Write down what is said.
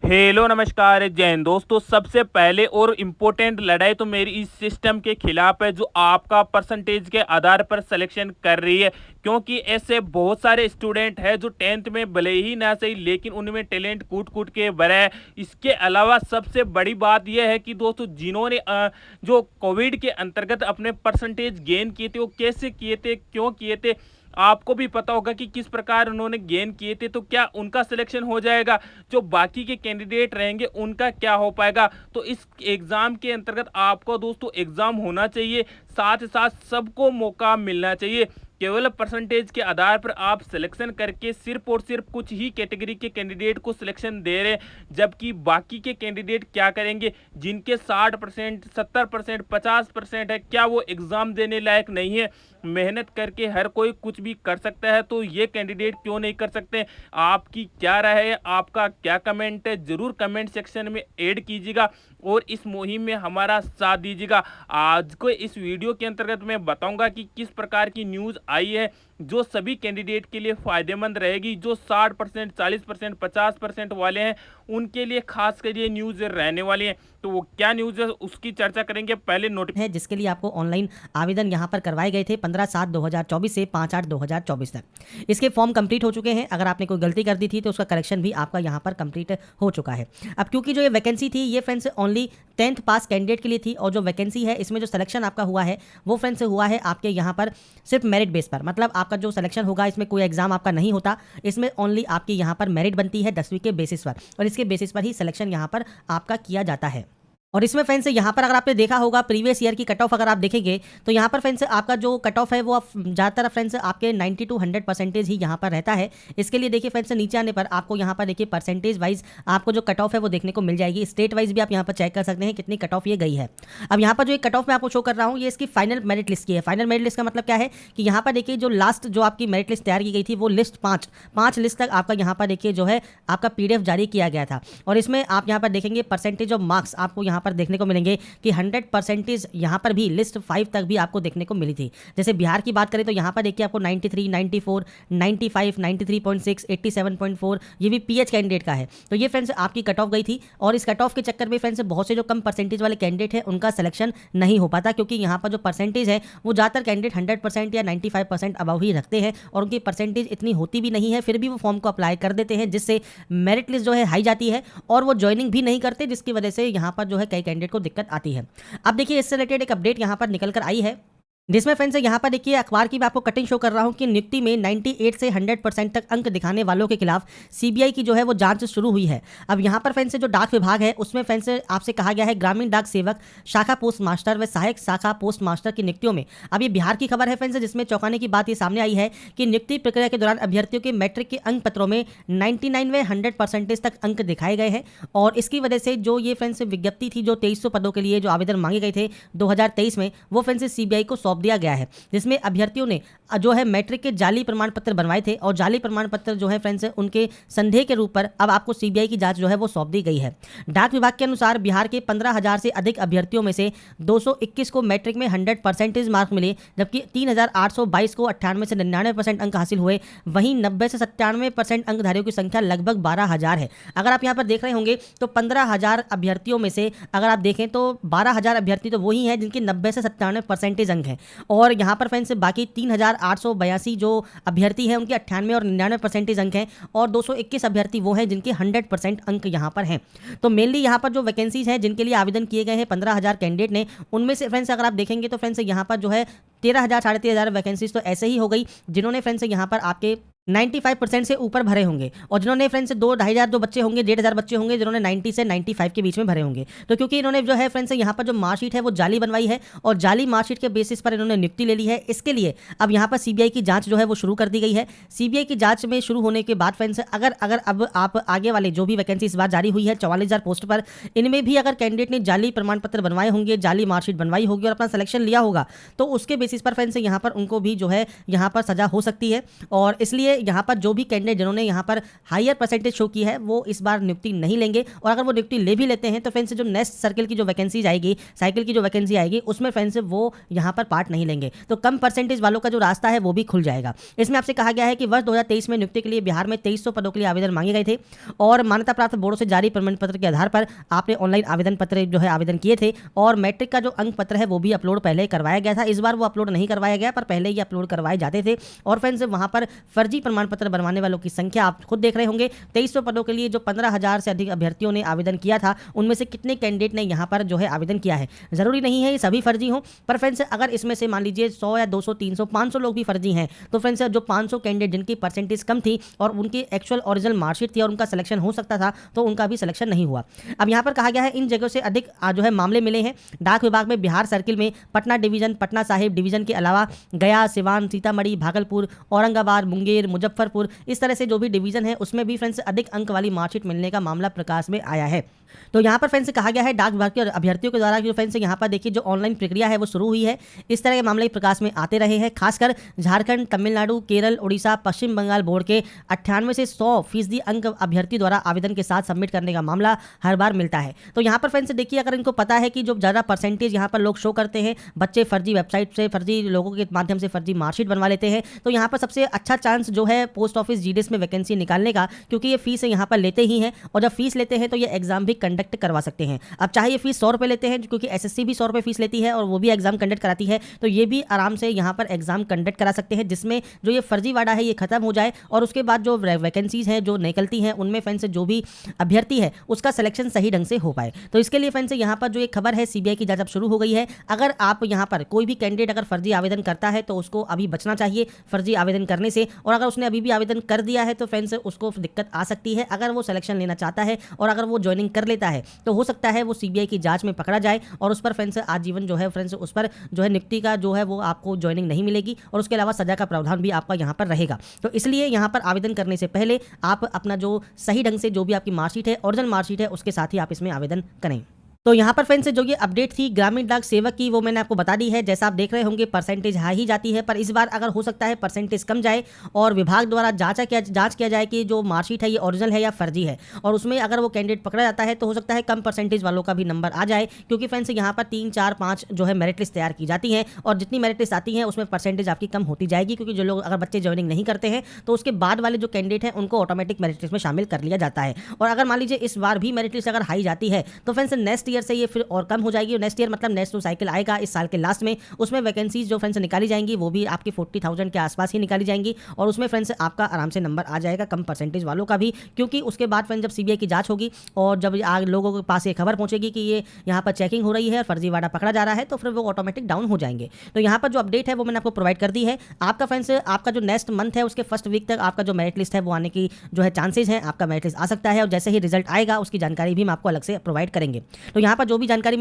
Hello नमस्कार जय हिंद दोस्तों। सबसे पहले और इम्पोर्टेंट लड़ाई तो मेरी इस सिस्टम के खिलाफ है जो आपका परसेंटेज के आधार पर सिलेक्शन कर रही है, क्योंकि ऐसे बहुत सारे स्टूडेंट हैं जो 10th में भले ही ना सही लेकिन उनमें टैलेंट कूट कूट के भरा है। इसके अलावा सबसे बड़ी बात यह है कि दोस्तों जिन्होंने जो कोविड के अंतर्गत अपने परसेंटेज गेन किए थे वो कैसे किए थे, क्यों किए थे, आपको भी पता होगा कि किस प्रकार उन्होंने गेन किए थे। तो क्या उनका सिलेक्शन हो जाएगा, जो बाकी के कैंडिडेट रहेंगे उनका क्या हो पाएगा। तो इस एग्ज़ाम के अंतर्गत आपको दोस्तों एग्ज़ाम होना चाहिए, साथ ही साथ सबको मौका मिलना चाहिए। केवल परसेंटेज के आधार पर आप सिलेक्शन करके सिर्फ और सिर्फ कुछ ही कैटेगरी के कैंडिडेट को सिलेक्शन दे रहे हैं, जबकि बाकी के कैंडिडेट क्या करेंगे जिनके 60%, 70%, 50% है, क्या वो एग्ज़ाम देने लायक नहीं है। मेहनत करके हर कोई कुछ भी कर सकता है, तो ये कैंडिडेट क्यों नहीं कर सकते। आपकी क्या राय है, आपका क्या कमेंट है, ज़रूर कमेंट सेक्शन में ऐड कीजिएगा और इस मुहिम में हमारा साथ दीजिएगा। आज को इस वीडियो के अंतर्गत मैं बताऊंगा कि किस प्रकार की न्यूज़ आई है जो सभी कैंडिडेट के लिए फ़ायदेमंद रहेगी। जो 60%, 40%, 50% वाले हैं उनके लिए खास कर ये न्यूज़ रहने वाली है। तो वो क्या न्यूज़ है उसकी चर्चा करेंगे। पहले है जिसके लिए आपको ऑनलाइन आवेदन यहाँ पर करवाए गए थे 15/7/2024 से 5/8/2024 तक। इसके फॉर्म कंप्लीट हो चुके हैं। अगर आपने कोई गलती कर दी थी तो उसका करेक्शन भी आपका यहाँ पर कंप्लीट हो चुका है। अब क्योंकि जो ये वैकेंसी थी ये फ्रेंड्स ओनली 10th पास कैंडिडेट के लिए थी, और जो वैकेंसी है इसमें जो सिलेक्शन आपका हुआ है वो फ्रेंड्स हुआ है आपके यहाँ पर सिर्फ मेरिट बेस पर। मतलब आपका जो सिलेक्शन होगा इसमें कोई एग्जाम आपका नहीं होता, इसमें ओनली आपकी यहाँ पर मेरिट बनती है 10वीं के बेसिस पर, और इसके बेसिस पर ही सिलेक्शन यहाँ पर आपका किया जाता है। और इसमें फ्रेंड्स यहाँ पर अगर आपने देखा होगा प्रीवियस ईयर की कट ऑफ अगर आप देखेंगे तो यहाँ पर फ्रेंड्स आपका जो कट ऑफ है वो ज़्यादातर फ्रेंड्स आपके 90 to 100% ही यहाँ पर रहता है। इसके लिए देखिए फ्रेंड्स नीचे आने पर आपको यहाँ पर देखिए परसेंटेज वाइज आपको जो कट ऑफ है वो देखने को मिल जाएगी। स्टेट वाइज भी आप यहाँ पर चेक कर सकते हैं कितनी कट ऑफ ये गई है। अब यहाँ पर जो एक कट ऑफ मैं आपको शो कर रहा हूँ ये इसकी फाइनल मेरिट लिस्ट की है। फाइनल मेरिट लिस्ट का मतलब क्या है कि यहाँ पर देखिए जो लास्ट जो आपकी मेरिट लिस्ट तैयार की गई थी वो लिस्ट 5 लिस्ट तक आपका यहाँ पर देखिए जो है आपका PDF जारी किया गया था, और इसमें आप यहाँ पर देखेंगे परसेंटेज ऑफ मार्क्स आपको यहाँ पर देखने को मिलेंगे कि 100% यहाँ पर भी लिस्ट 5 तक भी आपको देखने को मिली थी। जैसे बिहार की बात करें तो यहाँ पर देखिए आपको 93, 94, 95, 93.6, 87.4 ये भी PH कैंडिडेट का है। तो ये फ्रेंड्स आपकी कट ऑफ गई थी, और इस कट ऑफ के चक्कर में फ्रेंड्स बहुत से जो कम परसेंटेज वाले कैंडिडेट हैं उनका सिलेक्शन नहीं हो पाता, क्योंकि यहाँ पर जो परसेंटेज है वो ज़्यादातर कैंडिडेट 100% या 95% अबव ही रखते हैं, और उनकी परसेंटेज इतनी होती भी नहीं है, फिर भी वो फॉर्म को अप्लाई कर देते हैं, जिससे मेरिट लिस्ट जो है हाई जाती है और वो ज्वाइनिंग भी नहीं करते, जिसकी वजह से यहाँ पर जो है कई कैंडिडेट को दिक्कत आती है। अब देखिए इससे रिलेटेड एक अपडेट यहाँ पर निकल कर आई है, जिसमें फ्रेंड्स यहाँ पर देखिए अखबार की मैं आपको कटिंग शो कर रहा हूँ कि नियुक्ति में 98 से 100% तक अंक दिखाने वालों के खिलाफ CBI की जो है वो जांच शुरू हुई है। अब यहाँ पर फ्रेंड्स जो डाक विभाग है उसमें फ्रेंड्स आपसे कहा गया है ग्रामीण डाक सेवक, शाखा पोस्ट मास्टर व सहायक शाखा पोस्ट मास्टर की नियुक्तियों में। अब ये बिहार की खबर है फ्रेंड्स, जिसमें चौंकाने की बात ये सामने आई है कि नियुक्ति प्रक्रिया के दौरान अभ्यर्थियों के मैट्रिक के अंक पत्रों में 99 व 100% तक अंक दिखाए गए हैं, और इसकी वजह से जो ये फ्रेंड्स विज्ञप्ति थी जो 2300 पदों के लिए जो आवेदन मांगे गए थे 2023 में, वो फ्रेंड्स CBI को सौंप दिया गया है, जिसमें अभ्यर्थियों ने जो है मैट्रिक के जाली प्रमाण पत्र बनवाए थे, और जाली प्रमाण पत्र जो है फ्रेंड्स उनके संदेह के रूप पर अब आपको CBI की जांच जो है वो सौंप दी गई है। डाक विभाग के अनुसार बिहार के 15,000 से अधिक अभ्यर्थियों में से 221 को मैट्रिक में 100% मार्क मिले, जबकि 3,822 को 98 से 99% अंक हासिल हुए। वहीं 90 से 97% अंकधारियों की संख्या लगभग 12,000 है। अगर आप यहाँ पर देख रहे होंगे तो 15,000 अभ्यर्थियों में से अगर आप देखें तो 12,000 अभ्यर्थी तो वही हैं जिनके 90 से 97% अंक हैं, और यहाँ पर फ्रेंड्स बाकी 3,882 जो अभ्यर्थी हैं उनके 98 और 99% अंक हैं, और 221 अभ्यर्थी वो हैं जिनके 100% अंक यहाँ पर हैं। तो मेनली यहाँ पर जो वैकेंसीज हैं जिनके लिए आवेदन किए गए हैं 15,000 कैंडिडेट ने, उनमें से फ्रेंड्स अगर आप देखेंगे तो फ्रेंड्स यहाँ पर जो है 13,000 साढ़े 13,000 वैकेंसीज तो ऐसे ही हो गई जिन्होंने फ्रेंड्स यहाँ पर आपके 95% से ऊपर भरे होंगे, और जिन्होंने फ्रेंड्स 2-2,500 जो बच्चे होंगे 1,500 बच्चे होंगे जिन्होंने 90 से 95 के बीच में भरे होंगे। तो क्योंकि इन्होंने जो है फ्रेंड्स यहाँ पर जो मार्कशीट है वो जाली बनवाई है, और जाली मार्कशीट के बेसिस पर इन्होंने नियुक्ति ले ली है, इसके लिए अब यहाँ पर CBI की जांच जो है वो शुरू कर दी गई है। CBI की जांच में शुरू होने के बाद फ्रेंड्स अगर अब आप आगे वाले जो भी वैकेंसी इस बार जारी हुई है 44,000 पोस्ट पर, इनमें भी अगर कैंडिडेट ने जाली प्रमाण पत्र बनवाए होंगे, जाली मार्कशीट बनवाई होगी और अपना सिलेक्शन लिया होगा, तो उसके बेसिस पर फ्रेंड्स यहाँ पर उनको भी जो है यहाँ पर सजा हो सकती है। और इसलिए यहाँ पर जो भी कैंडिडेट जिन्होंने यहाँ पर हायर परसेंटेज शो की है वो इस बार नियुक्ति नहीं लेंगे, और अगर वो नियुक्ति ले भी लेते हैं तो फ्रेंड्स जो नेक्स्ट सर्किल की जो वैकेंसीज आएगी, साइकिल की जो वैकेंसी आएगी, उसमें फ्रेंड्स वो यहाँ पर पार्ट नहीं लेंगे। तो कम परसेंटेज वालों का जो रास्ता है वो भी खुल जाएगा। इसमें आपसे कहा गया है कि वर्ष 2023 में नियुक्ति के लिए बिहार में 2300 पदों के लिए आवेदन मांगे गए थे, और मान्यता प्राप्त बोर्डों से जारी प्रमाण पत्र के आधार पर आपने ऑनलाइन आवेदन पत्र जो है आवेदन किए थे, और मैट्रिक का जो अंक पत्र है वो भी अपलोड पहले करवाया गया था। इस बार वो अपलोड नहीं करवाया गया, पर पहले ही अपलोड करवाए जाते थे। और फ्रेंड्स वहां पर फर्जी प्रमाण पत्र बनवाने वालों की संख्या आप खुद देख रहे होंगे। 2300 पदों के लिए जो 15,000 से अधिक अभ्यर्थियों ने आवेदन किया था, उनमें से कितने कैंडिडेट ने यहाँ पर जो है आवेदन किया है। जरूरी नहीं है ये सभी फर्जी हों, पर फ्रेंड्स अगर इसमें से मान लीजिए 100 या 200 300 500 लोग भी फर्जी हैं, तो फ्रेंड्स जो 500 कैंडिडेट जिनकी परसेंटेज कम थी और उनकी एक्चुअल ओरिजिनल मार्कशीट थी और उनका सिलेक्शन हो सकता था, तो उनका भी सिलेक्शन नहीं हुआ। अब यहाँ पर कहा गया है इन जगहों से अधिक जो है मामले मिले हैं डाक विभाग में। बिहार सर्किल में पटना डिवीजन, पटना साहिब डिवीजन के अलावा गया, सिवान, सीतामढ़ी, भागलपुर, औरंगाबाद, मुंगेर, मुजफ्फरपुर, इस तरह से जो भी डिवीजन है उसमें भी फ्रेंड्स अधिक अंक वाली मार्कशीट मिलने का मामला प्रकाश में आया है। तो यहाँ पर फ्रेंड्स कहा गया है डाक विभाग के अभ्यर्थियों के द्वारा जो फ्रेंड्स यहाँ पर देखिए जो ऑनलाइन प्रक्रिया है वो शुरू हुई है। इस तरह के मामले प्रकाश में आते रहे हैं, खासकर झारखंड, तमिलनाडु, केरल, उड़ीसा, पश्चिम बंगाल बोर्ड के 98 से 100% अंक अभ्यर्थी द्वारा आवेदन के साथ सबमिट करने का मामला हर बार मिलता है। तो यहाँ पर फ्रेंड्स देखिए अगर इनको पता है कि जो ज़्यादा परसेंटेज यहाँ पर लोग शो करते हैं, बच्चे फर्जी वेबसाइट से, फर्जी लोगों के माध्यम से फर्जी मार्कशीट बनवा लेते हैं, तो यहाँ पर सबसे अच्छा चांस जो है पोस्ट ऑफिस जीडीएस में वैकेंसी निकालने का, क्योंकि ये फीस यहाँ पर लेते ही हैं, और जब फीस लेते हैं तो ये एग्जाम भी कंडक्ट करवा सकते हैं। अब चाहे ये फीस 100 रुपये लेते हैं, क्योंकि एसएससी भी 100 रुपये फीस लेती है और वो भी एग्जाम कंडक्ट कराती है, तो ये भी आराम से यहाँ पर एग्जाम कंडक्ट करा सकते हैं, जिसमें जो ये फर्जीवाड़ा है ये खत्म हो जाए, और उसके बाद जो वैकेंसीज हैं जो निकलती हैं उनमें फ्रेंड्स जो भी अभ्यर्थी है उसका सिलेक्शन सही ढंग से हो पाए। तो इसके लिए फ्रेंड्स यहाँ पर जो एक खबर है सीबीआई की जांच अब शुरू हो गई है। अगर आप यहाँ पर कोई भी कैंडिडेट अगर फर्जी आवेदन करता है तो उसको अभी बचना चाहिए फर्जी आवेदन करने से, और अगर उसने अभी भी आवेदन कर दिया है तो फ्रेंड्स उसको दिक्कत आ सकती है। अगर वो सिलेक्शन लेना चाहता है और अगर वो ज्वाइनिंग कर लेता है तो हो सकता है वो सीबीआई की जांच में पकड़ा जाए, और उस पर फ्रेंड्स आजीवन जो है फ्रेंड्स उस पर जो है नियुक्ति का जो है वो आपको ज्वाइनिंग नहीं मिलेगी, और उसके अलावा सजा का प्रावधान भी आपका यहाँ पर रहेगा। तो इसलिए यहाँ पर आवेदन करने से पहले आप अपना जो सही ढंग से जो भी आपकी मार्कशीट है, ओरिजिनल मार्कशीट है, उसके साथ ही आप इसमें आवेदन करें। तो यहाँ पर फ्रेंड्स जो ये अपडेट थी ग्रामीण डाक सेवक की वो मैंने आपको बता दी है। जैसा आप देख रहे होंगे परसेंटेज हाई ही जाती है, पर इस बार अगर हो सकता है परसेंटेज कम जाए और विभाग द्वारा जांच किया जाए कि जो मार्कशीट है ये ओरिजिनल है या फर्जी है, और उसमें अगर वो कैंडिडेट पकड़ा जाता है तो हो सकता है कम परसेंटेज वालों का भी नंबर आ जाए, क्योंकि फ्रेंड्स यहाँ पर 3 4 5 जो है मेरिट लिस्ट तैयार की जाती है, और जितनी मेरिट लिस्ट आती है उसमें परसेंटेज आपकी कम होती जाएगी, क्योंकि जो लोग अगर बच्चे ज्वाइनिंग नहीं करते हैं तो उसके बाद वाले जो कैंडिडेट हैं उनको ऑटोमेटिक मेरिट लिस्ट में शामिल कर लिया जाता है। और अगर मान लीजिए इस बार भी मेरिट लिस्ट अगर हाई जाती है तो फ्रेंड्स नेक्स्ट ईयर से ये फिर और हो जाएगी। नेक्स्ट ईयर मतलब नेक्स्ट साइकिल आएगा इस साल के लास्ट में, उसमें वैकेंसीज जो फ्रेंड्स निकाली जाएंगी वो भी आपकी 40,000 के आसपास ही निकाली जाएंगी, और उसमें फ्रेंड्स आपका आराम से नंबर आ जाएगा कम परसेंटेज वालों का भी, क्योंकि उसके बाद फ्रेंड्स जब सीबीआई की जांच होगी और जब लोगों के पास ये खबर पहुंचेगी कि ये यहाँ पर चेकिंग हो रही है और फर्जीवाड़ा पकड़ा जा रहा है, तो फिर वो ऑटोमेटिक डाउन हो जाएंगे। तो यहाँ पर जो अपडेट है वो मैंने आपको प्रोवाइड कर दी है। आपका फ्रेंड्स आपका जो नेक्स्ट मंथ है उसके फर्स्ट वीक तक आपका जो मेरिट लिस्ट है वो आने की जो है चांसेज है, आपका मेरिट लिस्ट आ सकता है, और जैसे ही रिजल्ट आएगा उसकी जानकारी भी हम आपको अलग से प्रोवाइड करेंगे। तो यहाँ पर जो भी जानकारी